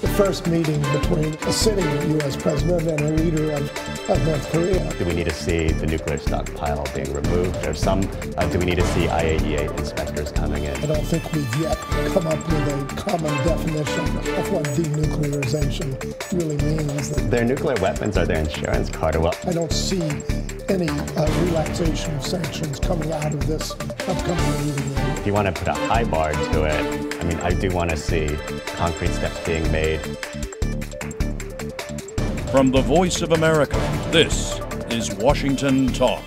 the first meeting between a sitting U.S. president and a leader of North Korea. Do we need to see the nuclear stockpile being removed? Do we need to see IAEA inspectors coming in? I don't think we've yet come up with a common definition of what denuclearization really means. Their nuclear weapons are their insurance card. Well, I don't see any relaxation of sanctions coming out of this upcoming meeting. If you want to put a high bar to it, I mean, I do want to see concrete steps being made. From the Voice of America, this is Washington Talk.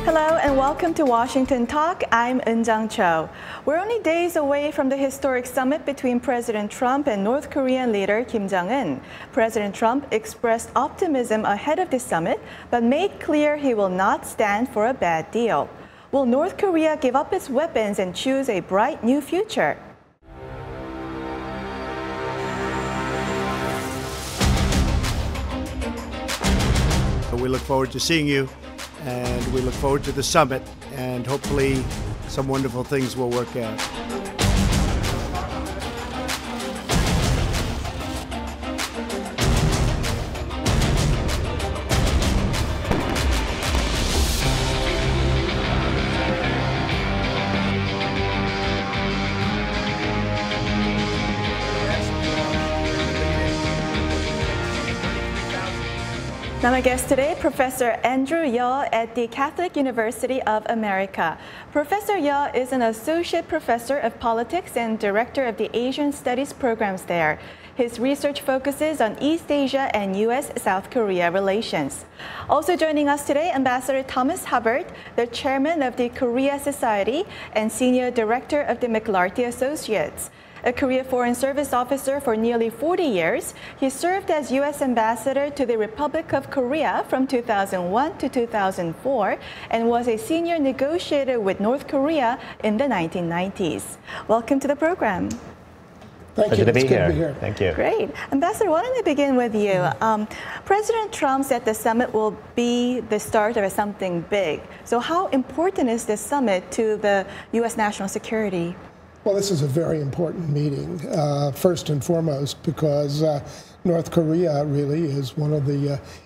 Hello and welcome to Washington Talk. I'm Eun-Jang Cho. We're only days away from the historic summit between President Trump and North Korean leader Kim Jong-un. President Trump expressed optimism ahead of the summit, but made clear he will not stand for a bad deal. Will North Korea give up its weapons and choose a bright new future? We look forward to seeing you, and we look forward to the summit, and hopefully some wonderful things will work out. Now my guest today, Professor Andrew Yeo at the Catholic University of America. Professor Yeo is an Associate Professor of Politics and Director of the Asian Studies programs there. His research focuses on East Asia and U.S.-South Korea relations. Also joining us today, Ambassador Thomas Hubbard, the Chairman of the Korea Society and Senior Director of the McLarty Associates. A Korea Foreign Service officer for nearly 40 years, he served as U.S. Ambassador to the Republic of Korea from 2001 to 2004 and was a senior negotiator with North Korea in the 1990s. Welcome to the program. Thank you. Pleasure to be It's good to here. be here. Thank you. Great. Ambassador, why don't I begin with you? President Trump said the summit will be the start of something big. So how important is this summit to the U.S. national security? Well, this is a very important meeting, first and foremost, because North Korea really is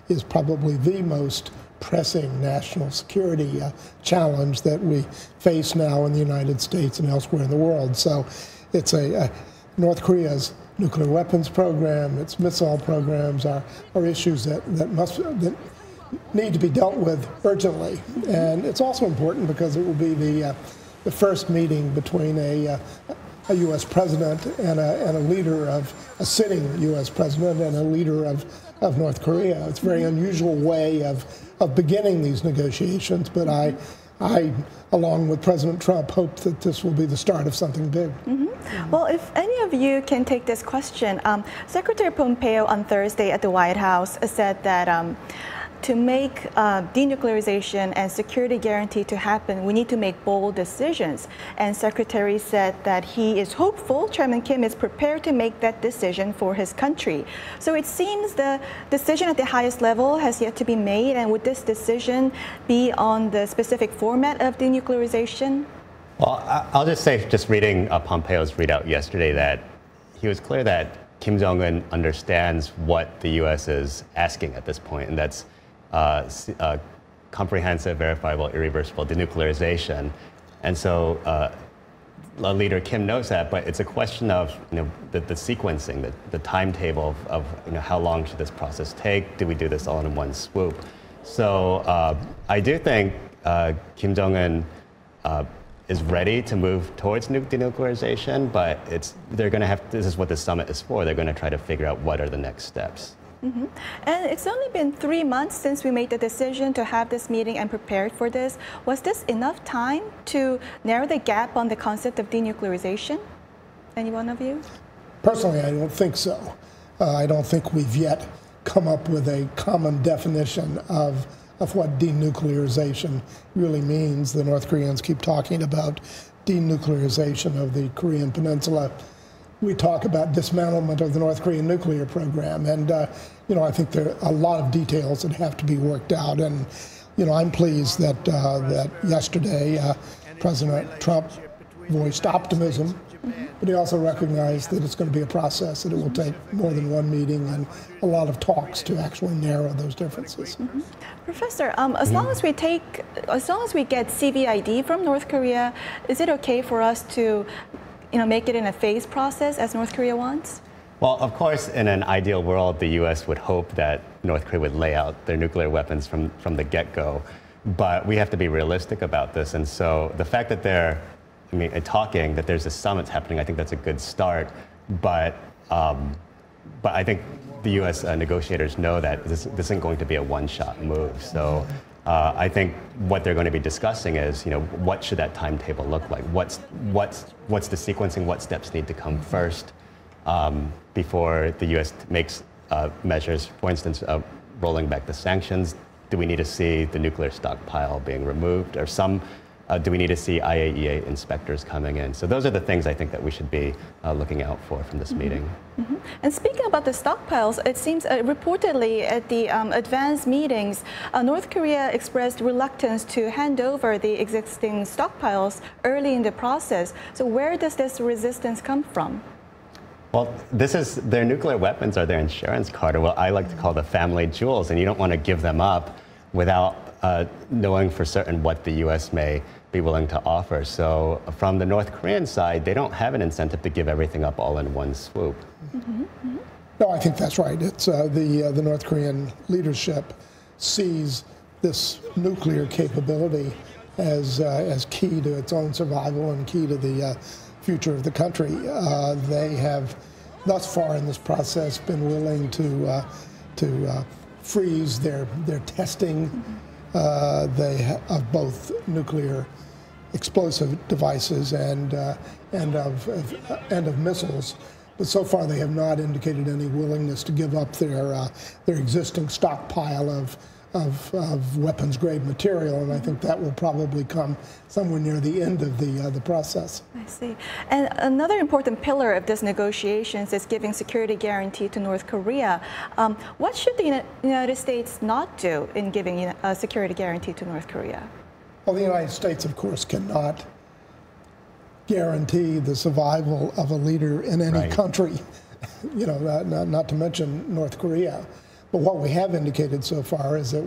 is probably the most pressing national security challenge that we face now in the United States and elsewhere in the world. So it's North Korea's nuclear weapons program, its missile programs are issues that need to be dealt with urgently. And it's also important because it will be the first meeting between a U.S. president and a leader of a sitting U.S. president and a leader of North Korea. It's a very unusual way of beginning these negotiations, but I, along with President Trump, hope that this will be the start of something big. Mm-hmm. Well, if any of you can take this question, Secretary Pompeo on Thursday at the White House said that to make denuclearization and security guarantee to happen, we need to make bold decisions. And Secretary said that he is hopeful Chairman Kim is prepared to make that decision for his country. So it seems the decision at the highest level has yet to be made. And would this decision be on the specific format of denuclearization? Well, I'll just say, just reading Pompeo's readout yesterday, that he was clear that Kim Jong-un understands what the U.S. is asking at this point, and that's comprehensive, verifiable, irreversible denuclearization. And so leader Kim knows that, but it's a question of the sequencing, the timetable of how long should this process take? Do we do this all in one swoop? So I do think Kim Jong-un is ready to move towards denuclearization, but they're going to have, this is what the summit is for, they're going to try to figure out what are the next steps. Mm-hmm. And it's only been 3 months since we made the decision to have this meeting and prepared for this. Was this enough time to narrow the gap on the concept of denuclearization? Any one of you? Personally, I don't think so. I don't think we've yet come up with a common definition of what denuclearization really means. The North Koreans keep talking about denuclearization of the Korean Peninsula. We talk about dismantlement of the North Korean nuclear program, and I think there are a lot of details that have to be worked out. And I'm pleased that yesterday President Trump voiced optimism, but he also recognized that it's going to be a process, that it will take more than one meeting and a lot of talks to actually narrow those differences. Professor, as long as we get CVID from North Korea, is it okay for us to, make it in a phased process as North Korea wants? Well, of course, in an ideal world, the U.S. would hope that North Korea would lay out their nuclear weapons from the get-go. But we have to be realistic about this. And so the fact that they're talking, that there's a summit happening, I think that's a good start. But I think the U.S. Negotiators know that this isn't going to be a one-shot move. So I think what they're going to be discussing is, what should that timetable look like? What's the sequencing? What steps need to come first before the U.S. makes measures? For instance, rolling back the sanctions. Do we need to see the nuclear stockpile being removed, or do we need to see IAEA inspectors coming in? So those are the things I think that we should be looking out for from this meeting. And speaking about the stockpiles, it seems reportedly at the advanced meetings, North Korea expressed reluctance to hand over the existing stockpiles early in the process. So where does this resistance come from? Well, their nuclear weapons are their insurance card, or what I like to call the family jewels, and you don't want to give them up without knowing for certain what the U.S. may be willing to offer. So from the North Korean side, they don't have an incentive to give everything up all in one swoop. No, I think that's right. It's the North Korean leadership sees this nuclear capability as key to its own survival and key to the future of the country. They have, thus far in this process, been willing to freeze their testing of both nuclear explosive devices and of missiles. But so far, they have not indicated any willingness to give up their existing stockpile of weapons-grade material, and I think that will probably come somewhere near the end of the process. I see. And another important pillar of this negotiations is giving security guarantee to North Korea. What should the United States not do in giving a security guarantee to North Korea? Well, the United States, of course, cannot guarantee the survival of a leader in any country, not to mention North Korea. But what we have indicated so far is that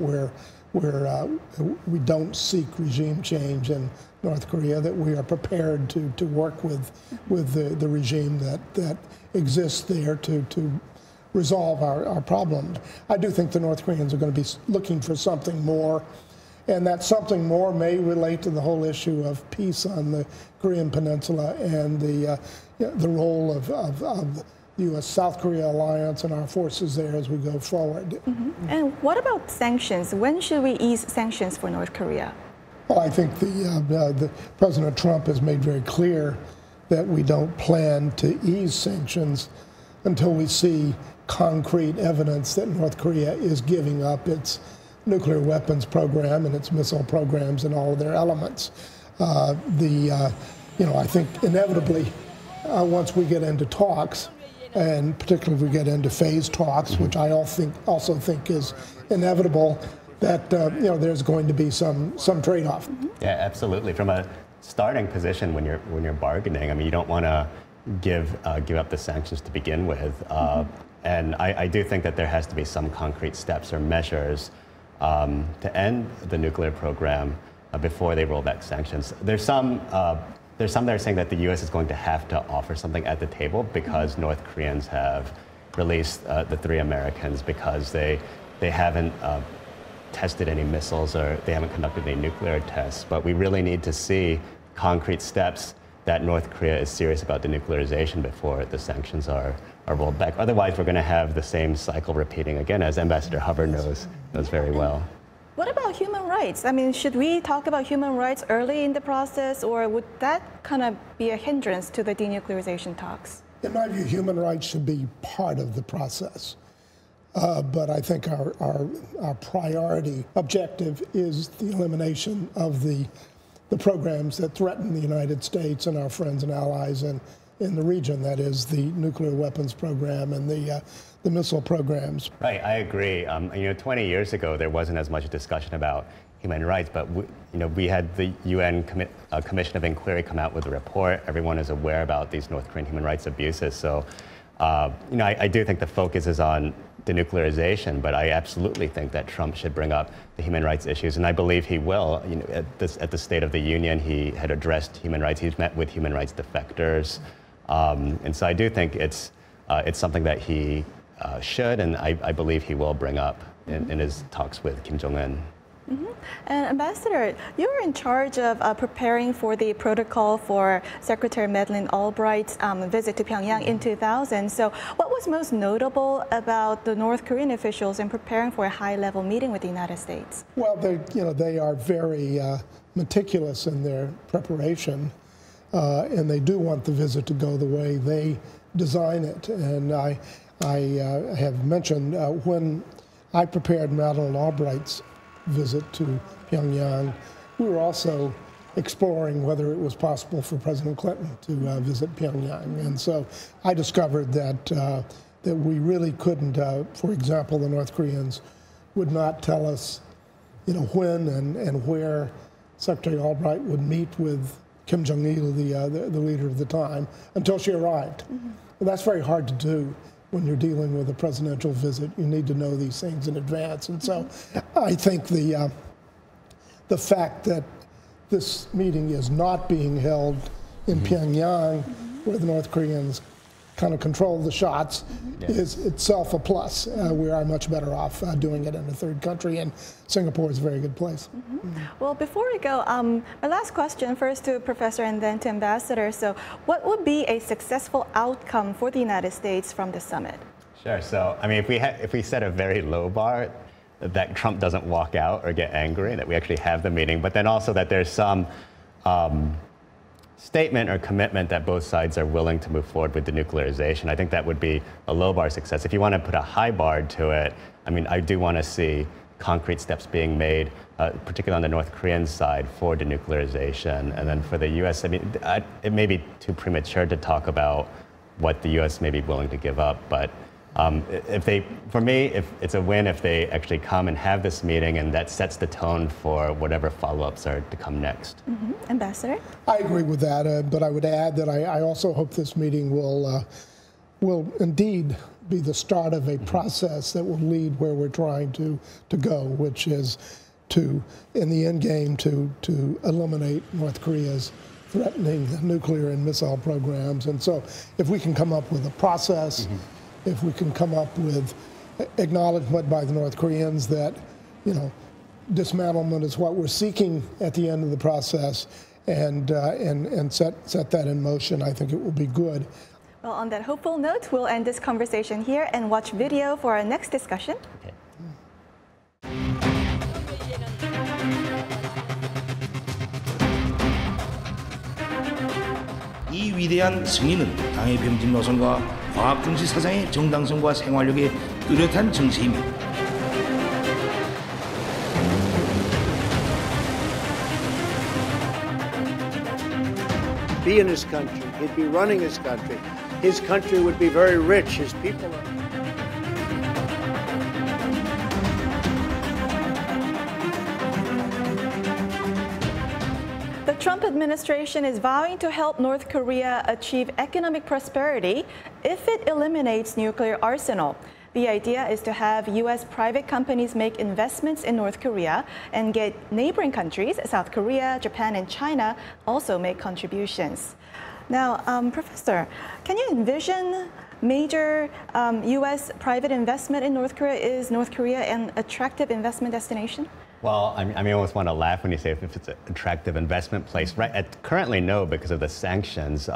we don't seek regime change in North Korea, that we are prepared to work with the regime that exists there to resolve our problems. I do think the North Koreans are going to be looking for something more, and that something more may relate to the whole issue of peace on the Korean Peninsula and the role of the U.S.-South Korea alliance and our forces there as we go forward. And what about sanctions? When should we ease sanctions for North Korea? Well, I think the President Trump has made very clear that we don't plan to ease sanctions until we see concrete evidence that North Korea is giving up its nuclear weapons program and its missile programs and all of their elements. I think inevitably, once we get into talks, and particularly if we get into phase talks, which I also think is inevitable, that there's going to be some trade-off. Yeah, absolutely. From a starting position when you're bargaining, you don't want to give up the sanctions to begin with, and I do think that there has to be some concrete steps or measures to end the nuclear program before they roll back sanctions. There's some that are saying that the U.S. is going to have to offer something at the table because North Koreans have released the 3 Americans because they haven't tested any missiles or they haven't conducted any nuclear tests. But we really need to see concrete steps that North Korea is serious about denuclearization before the sanctions are rolled back. Otherwise, we're going to have the same cycle repeating again, as Ambassador Hubbard knows very well. What about human rights? Should we talk about human rights early in the process, or would that kind of be a hindrance to the denuclearization talks? In my view, human rights should be part of the process. But I think our priority objective is the elimination of the programs that threaten the United States and our friends and allies in the region, that is the nuclear weapons program and the missile programs. Right, I agree. 20 years ago, there wasn't as much discussion about human rights, but we had the UN Commission of Inquiry come out with a report. Everyone is aware about these North Korean human rights abuses. So, I do think the focus is on denuclearization, but I absolutely think that Trump should bring up the human rights issues, and I believe he will. At the State of the Union, he had addressed human rights. He's met with human rights defectors, and so I do think it's something that he should, and I believe he will bring up in his talks with Kim Jong-un. And Ambassador, you were in charge of preparing for the protocol for Secretary Madeleine Albright's visit to Pyongyang in 2000. So what was most notable about the North Korean officials in preparing for a high-level meeting with the United States? Well, they are very meticulous in their preparation, and they do want the visit to go the way they design it. And I have mentioned when I prepared Madeleine Albright's visit to Pyongyang, we were also exploring whether it was possible for President Clinton to visit Pyongyang. And so I discovered that we really couldn't, for example, the North Koreans would not tell us, when and where Secretary Albright would meet with Kim Jong-il, the leader of the time, until she arrived. Well, that's very hard to do. When you're dealing with a presidential visit, you need to know these things in advance. And so I think the fact that this meeting is not being held in Pyongyang, where the North Koreans kind of control the shots, is itself a plus. We are much better off doing it in a third country, and Singapore is a very good place. Well, before we go, my last question, first to Professor and then to Ambassador. So what would be a successful outcome for the United States from the summit? Sure. So, if we set a very low bar, that Trump doesn't walk out or get angry, that we actually have the meeting, but then also that there's some statement or commitment that both sides are willing to move forward with denuclearization. I think that would be a low bar success. If you want to put a high bar to it, I do want to see concrete steps being made, particularly on the North Korean side, for denuclearization. And then for the U.S., it may be too premature to talk about what the U.S. may be willing to give up, but for me, if it's a win if they actually come and have this meeting, and that sets the tone for whatever follow-ups are to come next. Ambassador? I agree with that, but I would add that I also hope this meeting will indeed be the start of a process that will lead where we're trying to go, which is to, in the end game, to eliminate North Korea's threatening nuclear and missile programs. And so if we can come up with a process, if we can come up with acknowledgement by the North Koreans that, dismantlement is what we're seeking at the end of the process, and set that in motion, I think it will be good. Well, on that hopeful note, we'll end this conversation here and watch video for our next discussion. Okay. 이 위대한 승리는 당의 병진 노선과 과학정치 사상의 정당성과 생활력의 뚜렷한 정체입니다. Be in his country, he'd be running his country. His country would be very rich, his people are. The Trump administration is vowing to help North Korea achieve economic prosperity if it eliminates nuclear arsenal. The idea is to have U.S. private companies make investments in North Korea and get neighboring countries, South Korea, Japan, and China, also make contributions. Now, Professor, can you envision major U.S. private investment in North Korea? Is North Korea an attractive investment destination? Well, I almost want to laugh when you say if it's an attractive investment place. Right? Currently, no, because of the sanctions.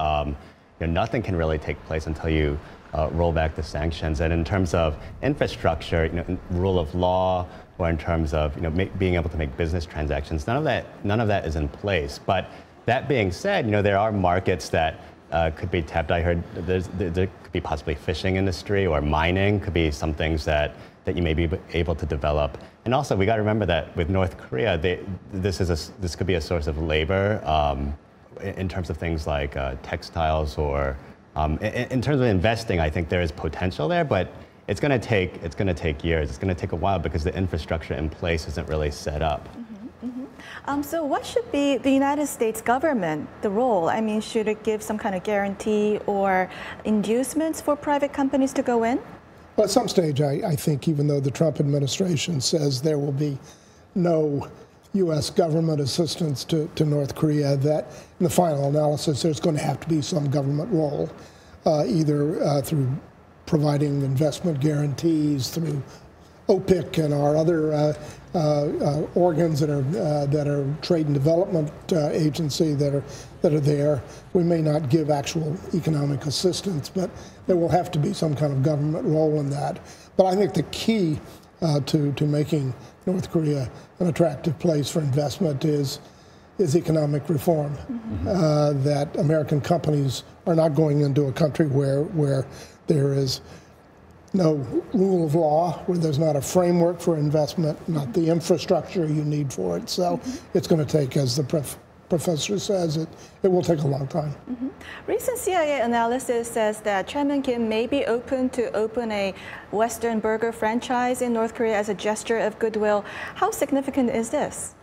Nothing can really take place until you roll back the sanctions. And in terms of infrastructure, rule of law, or in terms of being able to make business transactions, none of that is in place. But that being said, there are markets that could be tapped. I heard there could be possibly fishing industry or mining could be some things that you may be able to develop. And also, we got to remember that with North Korea, this could be a source of labor in terms of things like textiles or in terms of investing. I think there is potential there, but it's going to take years. It's going to take a while because the infrastructure in place isn't really set up. So what should be the United States government, the role? I mean, should it give some kind of guarantee or inducements for private companies to go in? Well, at some stage, I think, even though the Trump administration says there will be no U.S. government assistance to North Korea, that in the final analysis, there's going to have to be some government role, either through providing investment guarantees, through OPIC and our other organs that are trade and development agency that are there. We may not give actual economic assistance, but there will have to be some kind of government role in that. But I think the key to making North Korea an attractive place for investment is economic reform. Mm-hmm. That American companies are not going into a country where there is no rule of law, where there's not a framework for investment, not the infrastructure you need for it. So it's going to take, as the professor says, it will take a long time. Mm-hmm. Recent CIA analysis says that Chairman Kim may be open to open a Western burger franchise in North Korea as a gesture of goodwill. How significant is this?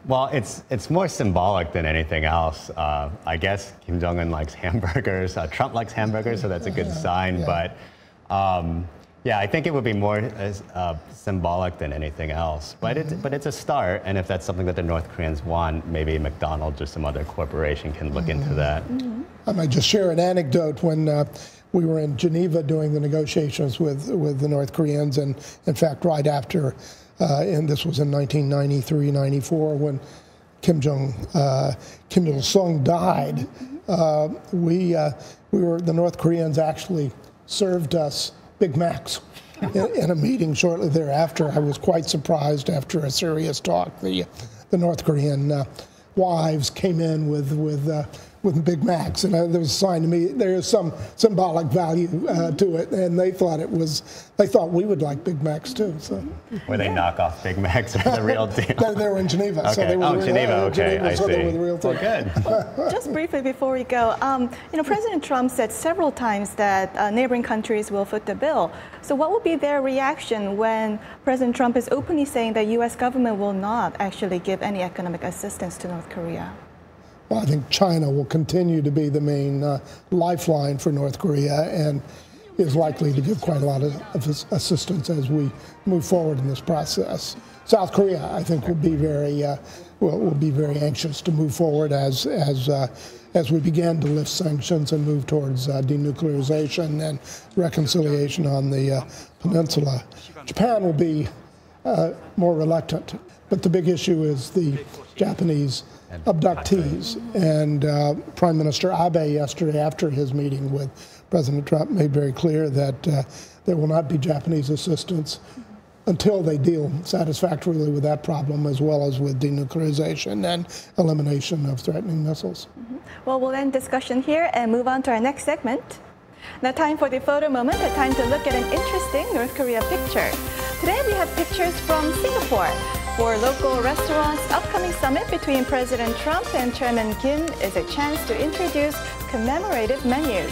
Well, it's more symbolic than anything else. I guess Kim Jong-un likes hamburgers. Trump likes hamburgers, so that's a good sign. Yeah. But yeah, I think it would be more symbolic than anything else. But it's a start, and if that's something that the North Koreans want, maybe McDonald's or some other corporation can look into that. I might just share an anecdote. When we were in Geneva doing the negotiations with the North Koreans, and in fact, right after, and this was in 1993-94, when Kim Il-sung died, the North Koreans actually served us Big Macs in a meeting shortly thereafter. I was quite surprised after a serious talk. The North Korean wives came in with Big Macs, and there was a sign to me there is some symbolic value to it, and they thought we would like Big Macs too. So were they knockoff Big Macs or the real deal? They were in Geneva. Okay. So they were Geneva. Okay, Geneva, I so see. They were the real thing. Well, good. Just briefly before we go, President Trump said several times that neighboring countries will foot the bill. So what will be their reaction when President Trump is openly saying that U.S. government will not actually give any economic assistance to North Korea? Well, I think China will continue to be the main lifeline for North Korea, and is likely to give quite a lot of assistance as we move forward in this process. South Korea, I think, will be very anxious to move forward as we begin to lift sanctions and move towards denuclearization and reconciliation on the peninsula. Japan will be more reluctant, but the big issue is the Japanese abductees. And Prime Minister Abe yesterday, after his meeting with President Trump, made very clear that there will not be Japanese assistance until they deal satisfactorily with that problem, as well as with denuclearization and elimination of threatening missiles. Well, we'll end discussion here and move on to our next segment. Now, time for the photo moment, a time to look at an interesting North Korea picture. Today we have pictures from Singapore. For local restaurants, upcoming summit between President Trump and Chairman Kim is a chance to introduce commemorative menus.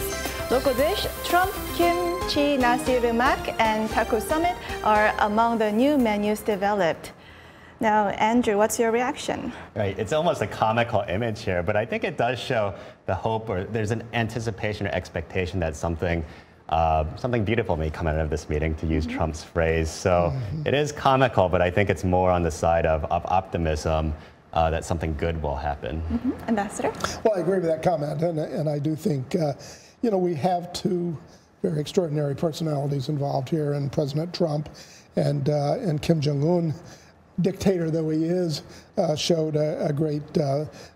Local dish, Trump Kimchi Nasi Lemak and Taco Summit are among the new menus developed. Now, Andrew, what's your reaction? Right, it's almost a comical image here, but I think it does show the hope, or there's an anticipation or expectation that something beautiful may come out of this meeting, to use Trump's phrase. So it is comical, but I think it's more on the side of optimism that something good will happen. Ambassador? Well, I agree with that comment, and I do think, we have two very extraordinary personalities involved here, and President Trump and Kim Jong-un, dictator though he is, showed a great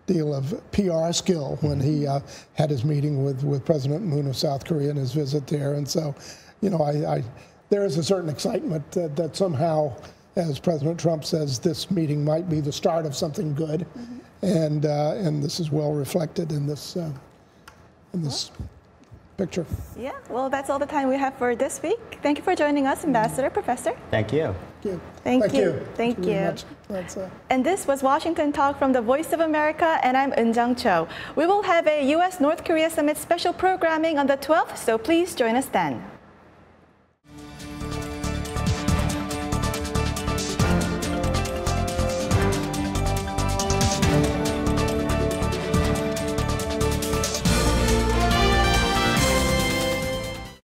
deal of PR skill when he had his meeting with President Moon of South Korea and his visit there. And so, there is a certain excitement that somehow, as President Trump says, this meeting might be the start of something good, and this is well reflected in this picture. Yeah, well, that's all the time we have for this week. Thank you for joining us, Ambassador, Professor. Thank you. Thank you. Thank you. And this was Washington Talk from the Voice of America, and I'm Eun-Jung Cho. We will have a U.S.-North Korea Summit special programming on the 12th, so please join us then.